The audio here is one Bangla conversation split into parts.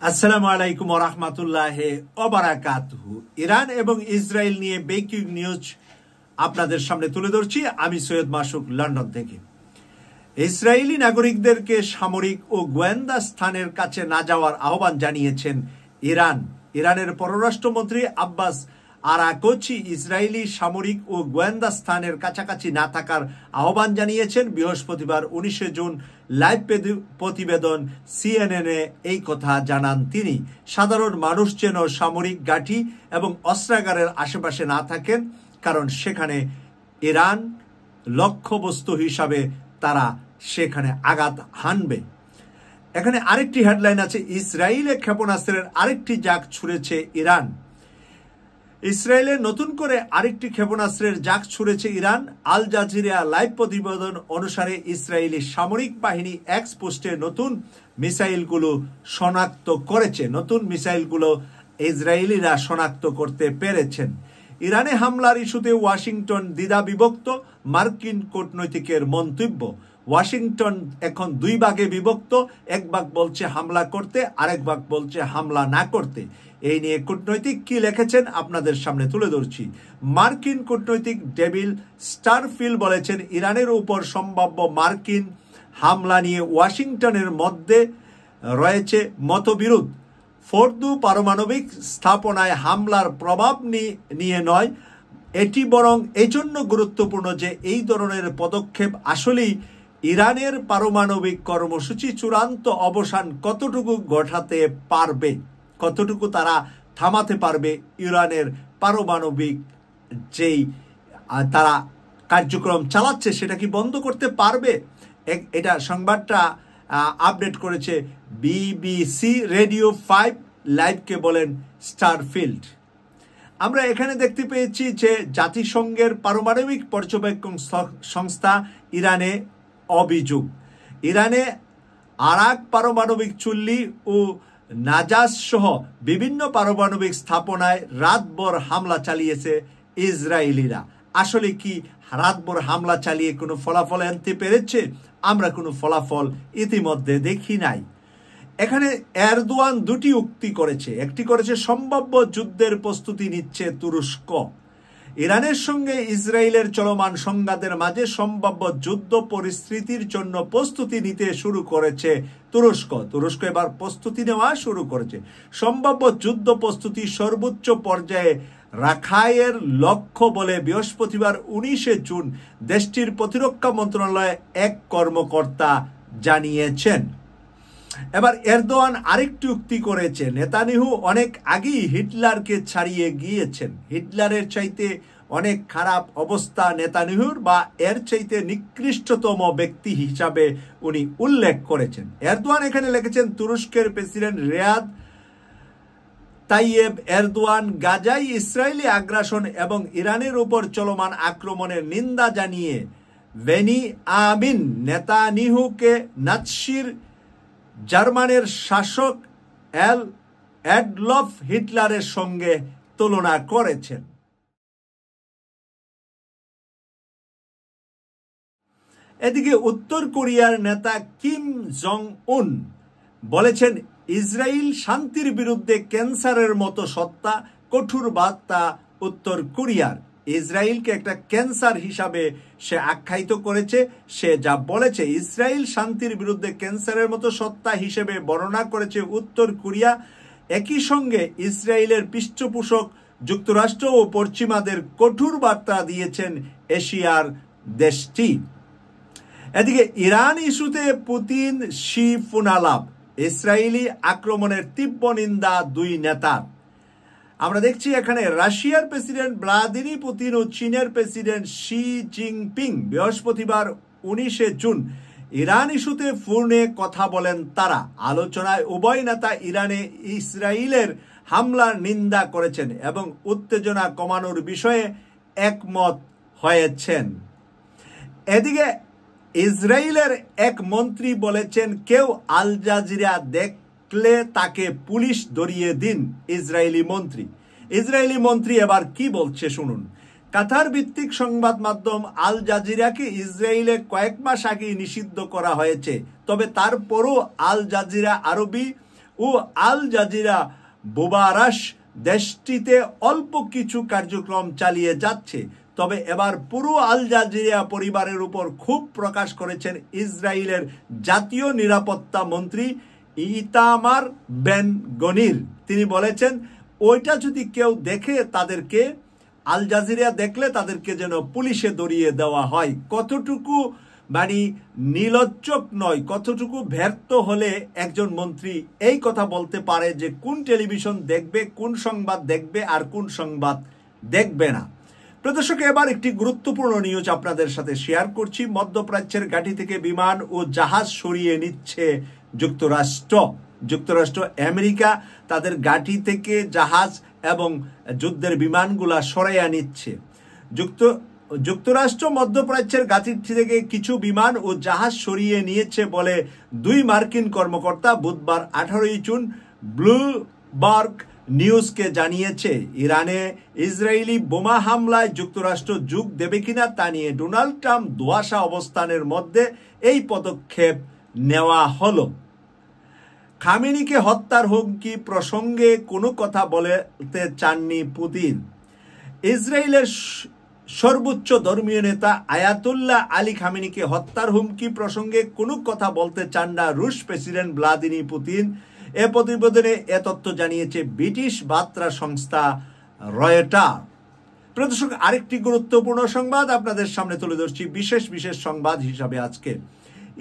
আসসালামু আলাইকুম ওয়া রাহমাতুল্লাহি ওয়া বারাকাতুহু। ইরান এবং ইসরায়েল নিয়ে ব্রেকিং নিউজ আপনাদের সামনে তুলে ধরছি আমি সৈয়দ মাসুক, লন্ডন থেকে। ইসরায়েলি নাগরিকদেরকে সামরিক ও গোয়েন্দা স্থানের কাছে না যাওয়ার আহ্বান জানিয়েছেন ইরানের পররাষ্ট্রমন্ত্রী আব্বাস আরাকচি ইসরায়েলি সামরিক ও গোয়েন্দা স্থানের কাছাকাছি না থাকার আহ্বান জানিয়েছেন। বৃহস্পতিবার 19 জুন লাইভ প্রতিবেদন সিএনএনে এই কথা জানান তিনি। সাধারণ মানুষ যেন সামরিক ঘাঁটি এবং অস্ত্রাগারের আশেপাশে না থাকেন, কারণ সেখানে ইরান লক্ষ্যবস্তু হিসাবে তারা সেখানে আঘাত হানবে। এখানে আরেকটি হেডলাইন আছে, ইসরায়েলে ক্ষেপণাস্ত্রের আরেকটি জাক ছুড়েছে ইরান। ইসরায়েলে নতুন করে আরেকটি ক্ষেপণাস্ত্রের জাক ছুড়েছে ইরান। আল জাজিরা লাইভ প্রতিবেদন অনুসারে ইসরায়েলি সামরিক বাহিনী এক্স পোস্টে নতুন মিসাইলগুলো শনাক্ত করেছে। নতুন মিসাইলগুলো ইসরায়েলিরা শনাক্ত করতে পেরেছেন। ইরানে হামলার ইস্যুতে ওয়াশিংটন দ্বিধা বিভক্ত, মার্কিন কূটনৈতিকের মন্তব্য। ওয়াশিংটন এখন দুই ভাগে বিভক্ত, এক ভাগ বলছে হামলা করতে, আরেক ভাগ বলছে হামলা না করতে। এই নিয়ে কূটনৈতিক কি লিখেছেন আপনাদের সামনে তুলে ধরছি। মার্কিন কূটনৈতিক ডেভিড স্টারফিল্ড বলেছেন, ইরানের উপর সম্ভাব্য মার্কিন হামলা নিয়ে ওয়াশিংটনের মধ্যে রয়েছে মতবিরোধ। ফোর্দু পারমাণবিক স্থাপনায় হামলার প্রভাব নিয়ে নয়, এটি বরং এজন্য গুরুত্বপূর্ণ যে এই ধরনের পদক্ষেপ আসলেই ইরানের পারমাণবিক কর্মসূচি চূড়ান্ত অবসান কতটুকু ঘটাতে পারবে, কতটুকু তারা থামাতে পারবে ইরানের পারমাণবিক যেই তারা কার্যক্রম চালাচ্ছে সেটা কি বন্ধ করতে পারবে। এটা সংবাদটা আপডেট করেছে বিবিসি রেডিও 5 লাইভকে বলেন স্টারফিল্ড। আমরা এখানে দেখতে পেয়েছি যে জাতিসংঘের পারমাণবিক পর্যবেক্ষণ সংস্থা ইরানে অভিযোগ, ইরানে আরাক পারমাণবিক চুল্লি ও নাজাস সহ বিভিন্ন পারমাণবিক স্থাপনায় রাতভর হামলা চালিয়েছে ইসরায়েলিরা। আসলে কি রাতভর হামলা চালিয়ে কোনো ফলাফল আনতে পেরেছে? আমরা কোনো ফলাফল ইতিমধ্যে দেখি নাই। এখানে এরদোয়ান দুটি উক্তি করেছে। একটি করেছে সম্ভাব্য যুদ্ধের প্রস্তুতি নিচ্ছে তুরস্ক। ইরানের সঙ্গে ইসরায়েলের চলমান সংঘাতের মাঝে সম্ভাব্য যুদ্ধ পরিস্থিতির জন্য প্রস্তুতি নিতে শুরু করেছে তুরস্ক এবার প্রস্তুতি নেওয়া শুরু করেছে। সম্ভাব্য যুদ্ধ প্রস্তুতি সর্বোচ্চ পর্যায়ে রাখায়ের লক্ষ্য বলে বৃহস্পতিবার 19 জুন দেশটির প্রতিরক্ষা মন্ত্রণালয়ে এক কর্মকর্তা জানিয়েছেন। এবার এরদোয়ান আরেকটি উক্তি করেছে, নেতানিয়াহু অনেক আগেই হিটলারকে ছাড়িয়ে গিয়েছেন। হিটলারের চাইতে অনেক খারাপ অবস্থা নেতানিয়াহুর, বা এর চাইতে নিকৃষ্টতম ব্যক্তি হিসাবে উনি উল্লেখ করেছেন। এরদোয়ান এখানে লিখেছেন, তুরস্কের প্রেসিডেন্ট রেয়াদ তাইয়েব এরদোয়ান গাজায় ইসরায়েলি আগ্রাসন এবং ইরানের উপর চলমান আক্রমণের নিন্দা জানিয়ে বেনিয়ামিন নেতানিয়াহুকে নাৎসির জার্মানের শাসক অ্যাডলফ হিটলারের সঙ্গে তুলনা করেছেন। এদিকে উত্তর কোরিয়ার নেতা কিম জং উন বলেছেন, ইসরায়েল শান্তির বিরুদ্ধে ক্যান্সারের মতো সত্তা। কঠোর বার্তা উত্তর কোরিয়ার। ইসরায়েলকে একটা ক্যান্সার হিসাবে সে আখ্যায়িত করেছে। সে যা বলেছে, ইসরায়েল শান্তির বিরুদ্ধে ক্যান্সারের মতো সত্তা হিসেবে বর্ণনা করেছে উত্তর কোরিয়া। একই সঙ্গে ইসরায়েলের পৃষ্ঠপোষক যুক্তরাষ্ট্র ও পশ্চিমাদের কঠোর বার্তা দিয়েছেন এশিয়ার দেশটি। এদিকে ইরান ইস্যুতে পুতিন শি ফোনালাপ, ইসরায়েলি আক্রমণের তীব্র নিন্দা দুই নেতার। আমরা দেখছি এখানে রাশিয়ার প্রেসিডেন্ট ভ্লাদিমির পুতিন ও চীনের প্রেসিডেন্ট শি জিনপিং বৃহস্পতিবার 19 জুন ইরান ইস্যুতে ফোনে কথা বলেন। তারা আলোচনায় উভয় নেতা ইরানে ইসরায়েলের হামলার নিন্দা করেছেন এবং উত্তেজনা কমানোর বিষয়ে একমত হয়েছেন। এদিকে ইসরায়েলের এক মন্ত্রী বলেছেন, কেউ আল জাজিরা দেখলে তাকে পুলিশ ধরিয়ে দিন। ইসরায়েলি মন্ত্রী এবার কি বলছে শুনুন। কাতার ভিত্তিক সংবাদ মাধ্যম আল জাজিরাকে ইসরায়েলে কয়েক মাস আগে নিষিদ্ধ করা হয়েছে, তবে তারপরও আল জাজিরা আরবি ও ও আল জাজিরা বুবারাস দেশটিতে অল্প কিছু কার্যক্রম চালিয়ে যাচ্ছে। তবে এবার পুরো আল জাজিরা পরিবারের উপর ক্ষোভ প্রকাশ করেছেন ইসরায়েলের জাতীয় নিরাপত্তা মন্ত্রী ইতামার বেন গনির। তিনি বলেছেন, ওইটা যদি কেউ দেখে তাদেরকে, আল জাজিরা দেখলে তাদেরকে যেন পুলিশে ধরিয়ে দেওয়া হয়। কতটুকু নির্লজ্জক নয়, কতটুকু ব্যর্থ হলে একজন মন্ত্রী এই কথা বলতে পারে যে কোন টেলিভিশন দেখবে, কোন সংবাদ দেখবে আর কোন সংবাদ দেখবে না। প্রদর্শক, এবার একটি গুরুত্বপূর্ণ নিউজ আপনাদের সাথে শেয়ার করছি। মধ্যপ্রাচ্যের ঘাঁটি থেকে বিমান ও জাহাজ সরিয়ে নিচ্ছে যুক্তরাষ্ট্র। আমেরিকা তাদের ঘাঁটি থেকে জাহাজ এবং যুদ্ধের বিমানগুলা সরাইয়া নিচ্ছে। যুক্তরাষ্ট্র মধ্যপ্রাচ্যের ঘাঁটি থেকে কিছু বিমান ও জাহাজ সরিয়ে নিয়েছে বলে দুই মার্কিন কর্মকর্তা বুধবার 18 জুন ব্লুমবার্গ নিউজকে জানিয়েছে। ইরানে ইসরায়েলি বোমা হামলায় যুক্তরাষ্ট্র যোগ দেবে কিনা তা নিয়ে ডোনাল্ড ট্রাম্প দোয়াশা অবস্থানের মধ্যে এই পদক্ষেপ নেওয়া হলো। খামেনিকে হত্যার হুমকি প্রসঙ্গে কোনো কথা বলতে চাননি পুতিন। ইসরায়েলের সর্বোচ্চ ধর্মীয় নেতা আয়াতুল্লাহ আলী খামেনিকে হত্যার হুমকি প্রসঙ্গে কোনো কথা বলতে চান না রুশ প্রেসিডেন্ট ভ্লাদিমির পুতিন। এ প্রতিবেদনে এ তথ্য জানিয়েছে ব্রিটিশ বার্তা সংস্থা রয়টার। প্রদর্শক, আরেকটি গুরুত্বপূর্ণ সংবাদ আপনাদের সামনে তুলে ধরছি বিশেষ সংবাদ হিসাবে আজকে।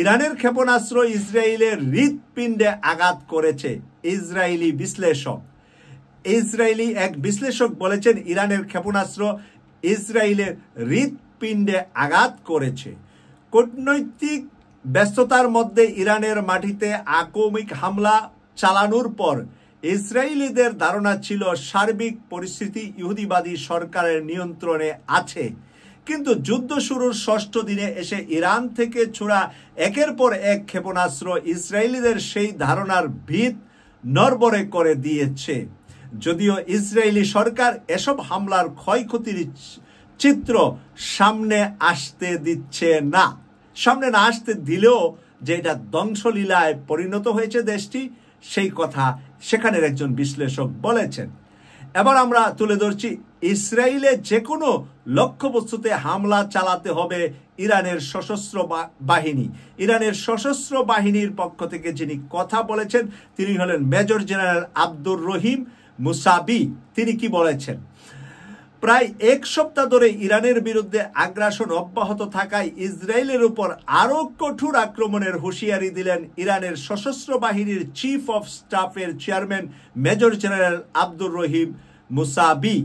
ইরানের ক্ষেপণাস্ত্র ইসরায়েলের হৃৎপিণ্ডে আঘাত করেছে। ইসরায়েলি এক বিশ্লেষক বলেছেন, ইরানের ক্ষেপণাস্ত্র ইসরায়েলের হৃৎপিণ্ডে আঘাত করেছে। কূটনৈতিক ব্যস্ততার মধ্যে ইরানের মাটিতে আক্রমণিক হামলা চালানোর পর ইসরায়েলিদের ধারণা ছিল সার্বিক পরিস্থিতি ইহুদিবাদী সরকারের নিয়ন্ত্রণে আছে। কিন্তু যুদ্ধ শুরুর 6ষ্ঠ দিনে এসে ইরান থেকে ছোড়া একের পর এক ক্ষেপণাস্ত্র ইসরায়েলিদের সেই ধারণার ভিত নড়বড়ে করে দিয়েছে। যদিও ইসরায়েলি সরকার এসব হামলার ক্ষয়ক্ষতির চিত্র সামনে আসতে দিচ্ছে না। সামনে না আসতে দিলেও যে এটা ধ্বংসলীলায় পরিণত হয়েছে দেশটি, সেই কথা সেখানের একজন বিশ্লেষক বলেছেন। এবার আমরা তুলে ধরছি, ইসরায়েলে যে কোনো লক্ষ্যবস্তুতে হামলা চালাতে হবে ইরানের সশস্ত্র বাহিনী। ইরানের সশস্ত্র বাহিনীর পক্ষ থেকে যিনি কথা বলেছেন তিনি হলেন মেজর জেনারেল আব্দুর রহিম মুসাবি। তিনি কি বলেছেন? প্রায় এক সপ্তাহ ধরে ইরানের বিরুদ্ধে আগ্রাসন অব্যাহত থাকায় ইসরায়েলের উপর আরো কঠোর আক্রমণের হুঁশিয়ারি দিলেন ইরানের সশস্ত্র বাহিনীর চিফ অফ স্টাফের chairman major general Abdur Rahim Mousavi.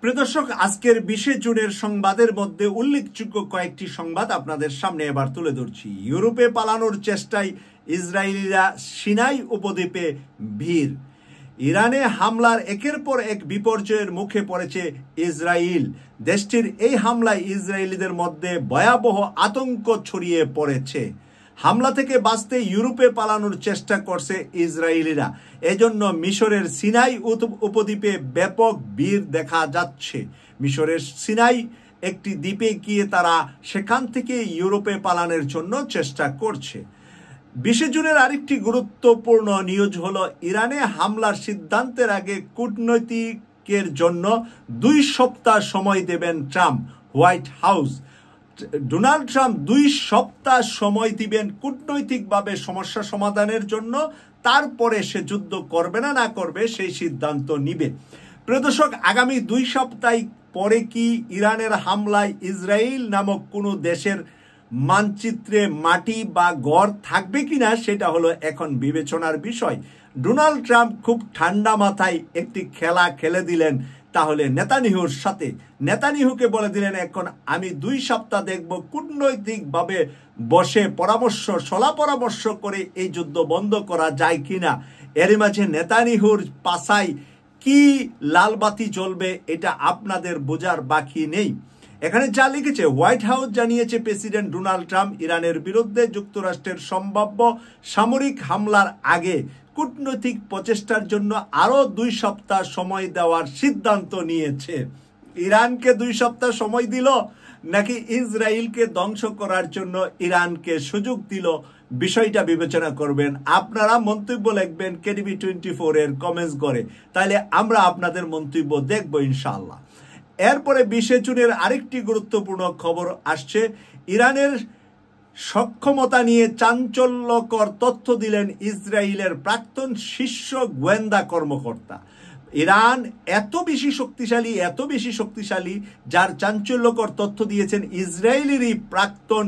প্রদর্শক, আজকের 20 জুনের সংবাদের মধ্যে উল্লেখযোগ্য কয়েকটি সংবাদ আপনাদের সামনে এবার তুলে ধরছি। ইউরোপে পালানোর চেষ্টায় ইসরায়েলিরা সিনাই উপদ্বীপে ভিড়। ইরানে হামলার একের পর এক বিপর্যয়ের মুখে পড়েছে ইসরায়েল। দেশটির এই হামলায় ইসরায়েলিদের মধ্যে ভয়াবহ আতঙ্ক ছড়িয়ে পড়েছে। হামলা থেকে বাঁচতে ইউরোপে পালানোর চেষ্টা করছে ইসরায়েলিরা। এজন্য মিশরের সিনাই উপদ্বীপে ব্যাপক ভিড় দেখা যাচ্ছে। মিশরের সিনাই একটি দ্বীপে গিয়ে তারা সেখান থেকে ইউরোপে পালানোর জন্য চেষ্টা করছে। 20 জুনের আরেকটি গুরুত্বপূর্ণ নিউজ হলো, ইরানে হামলার সিদ্ধান্তের আগে কূটনৈতিকের জন্য 2 সপ্তাহ সময় দেবেন Trump. White house, Donald Trump 2 সপ্তাহ সময় দিবেন কূটনৈতিকভাবে সমস্যা সমাধানের জন্য। তারপরে সে যুদ্ধ করবে না করবে সেই সিদ্ধান্ত নিবে। প্রদর্শক, আগামী 2 সপ্তাহ পরে কি ইরানের হামলায় ইসরায়েল নামক কোনো দেশের মানচিত্রে মাটি বা ঘর থাকবে কিনা সেটা হলো এখন বিবেচনার বিষয়। ডোনাল্ড ট্রাম্প খুব ঠান্ডা মাথায় একটি খেলা খেলে দিলেন তাহলে নেতানিয়াহুর সাথে। নেতানিয়াহুকে বলে দিলেন, এখন আমি 2 সপ্তাহ দেখব কূটনৈতিকভাবে বসে সলা পরামর্শ করে এই যুদ্ধ বন্ধ করা যায় কিনা। এর মাঝে নেতানিয়াহুর পাছায় কি লালবাতি জ্বলবে এটা আপনাদের বোঝার বাকি নেই। এখানে যা লিখেছে, হোয়াইট হাউস জানিয়েছে প্রেসিডেন্ট ডোনাল্ড ট্রাম্প ইরানের বিরুদ্ধে যুক্তরাষ্ট্রের সম্ভাব্য সামরিক হামলার আগে কূটনৈতিক প্রচেষ্টার জন্য আরো 2 সপ্তাহ সময় দেওয়ার সিদ্ধান্ত নিয়েছে। ইরানকে 2 সপ্তাহ সময় দিল নাকি ইসরায়েলকে ধ্বংস করার জন্য ইরানকে সুযোগ দিল বিষয়টা বিবেচনা করবেন। আপনারা মন্তব্য লিখবেন KTV 24 এর কমেন্টস করে, তাহলে আমরা আপনাদের মন্তব্য দেখব ইনশাআল্লাহ। এরপরে 20 জুনের আরেকটি গুরুত্বপূর্ণ খবর আসছে। ইরানের সক্ষমতা নিয়ে চাঞ্চল্যকর তথ্য দিলেন ইসরায়েলের প্রাক্তন শীর্ষ গোয়েন্দা কর্মকর্তা। ইরান এত বেশি শক্তিশালী যার চাঞ্চল্যকর তথ্য দিয়েছেন ইসরায়েলেরই প্রাক্তন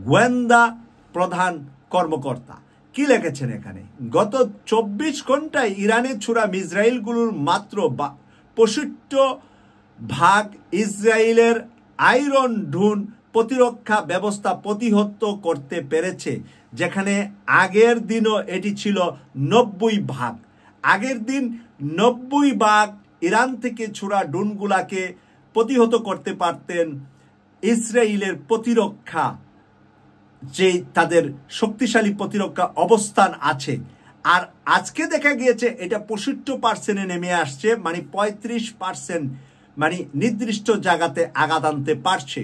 গোয়েন্দা প্রধান কর্মকর্তা। কি লিখেছেন এখানে? গত 24 ঘন্টায় ইরানের ছোড়া মিসাইলগুলোর মাত্র 65% ইসরায়েলের আয়রন ডোম প্রতিরক্ষা ব্যবস্থা প্রতিহত করতে পেরেছে, যেখানে আগের দিনও এটি ছিল 90%। আগের দিন 90% ইরান থেকে ছোড়া ড্রোনগুলাকে প্রতিহত করতে পারতেন ইসরায়েলের প্রতিরক্ষা, যে তাদের শক্তিশালী প্রতিরক্ষা অবস্থান আছে। আর আজকে দেখা গিয়েছে এটা 65% নেমে আসছে, মানে 35% মানে নির্দিষ্ট জায়গাতে আঘাত আনতে পারছে।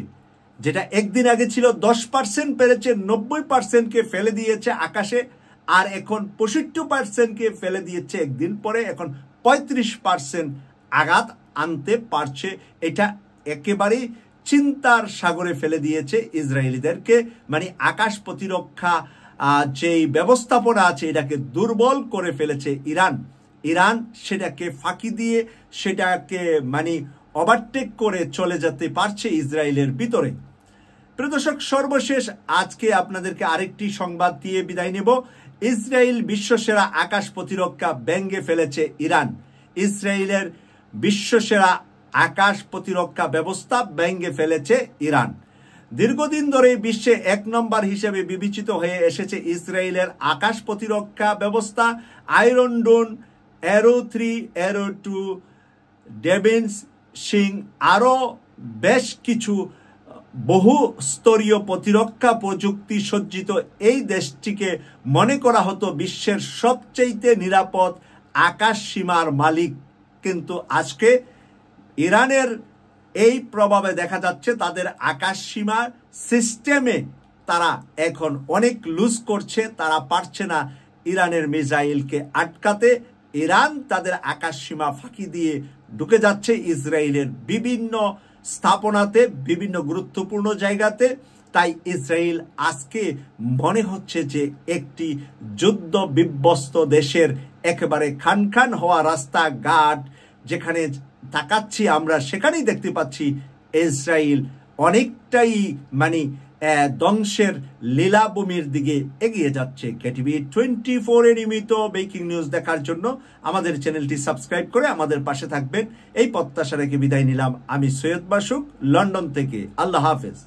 যেটা একদিন আগে ছিল 10% পেরেছে, 90%কে ফেলে দিয়েছে আকাশে, আর এখন 65%কে ফেলে দিয়েছে একদিন পরে, এখন 35% আঘাত আনতে পারছে। এটা একেবারেই চিন্তার সাগরে ফেলে দিয়েছে ইসরায়েলিদেরকে, মানে আকাশ প্রতিরক্ষা যেই ব্যবস্থাপনা আছে এটাকে দুর্বল করে ফেলেছে ইরান সেটাকে ফাঁকি দিয়ে সেটাকে মানে ওভারটেক করে চলে যেতে পারছে ইসরায়েলের ভিতরে। প্রিয় দর্শক, সর্বশেষ আজকে আপনাদেরকে আরেকটি সংবাদ দিয়ে বিদায় নেব। ইসরায়েল বিশ্বসেরা আকাশ প্রতিরক্ষা ভেঙে ফেলেছে ইরান। ইসরায়েলের বিশ্বসেরা আকাশ প্রতিরক্ষা ব্যবস্থা ভেঙে ফেলেছে ইরান। দীর্ঘদিন ধরে বিশ্বে 1 নম্বর হিসেবে বিবেচিত হয়ে এসেছে ইসরায়েলের আকাশ প্রতিরক্ষা ব্যবস্থা। আয়রন ডোম, অ্যারো 3, অ্যারো 2, ডেভিন্স সিং আরও বেশ কিছু বহু স্তরীয় প্রতিরক্ষা প্রযুক্তি সজ্জিত এই দেশটিকে মনে করা হতো বিশ্বের সবচেয়ে নিরাপদ আকাশ সীমার মালিক। কিন্তু আজকে ইরানের এই প্রভাবে দেখা যাচ্ছে তাদের আকাশ সীমার সিস্টেমে তারা এখন অনেক লুজ করছে, তারা পারছে না ইরানের মিসাইলকে আটকাতে। ইরান তাদের আকাশ সীমা ফাঁকি দিয়ে ঢুকে যাচ্ছে ইসরায়েলের বিভিন্ন স্থাপনাতে, বিভিন্ন গুরুত্বপূর্ণ জায়গাতে। তাই ইসরায়েল আজকে মনে হচ্ছে যে একটি যুদ্ধ বিধ্বস্ত দেশের একেবারে খান হওয়া রাস্তাঘাট যেখানে তাকাচ্ছি আমরা, সেখানেই দেখতে পাচ্ছি ইসরায়েল অনেকটাই মানে ধ্বংসের লীলাভূমির দিকে এগিয়ে যাচ্ছে। KTV 24 এর নিয়মিত ব্রেকিং নিউজ দেখার জন্য আমাদের চ্যানেলটি সাবস্ক্রাইব করে আমাদের পাশে থাকবেন, এই প্রত্যাশা রেখে বিদায় নিলাম। আমি সৈয়দ মাসুক, লন্ডন থেকে। আল্লাহ হাফেজ।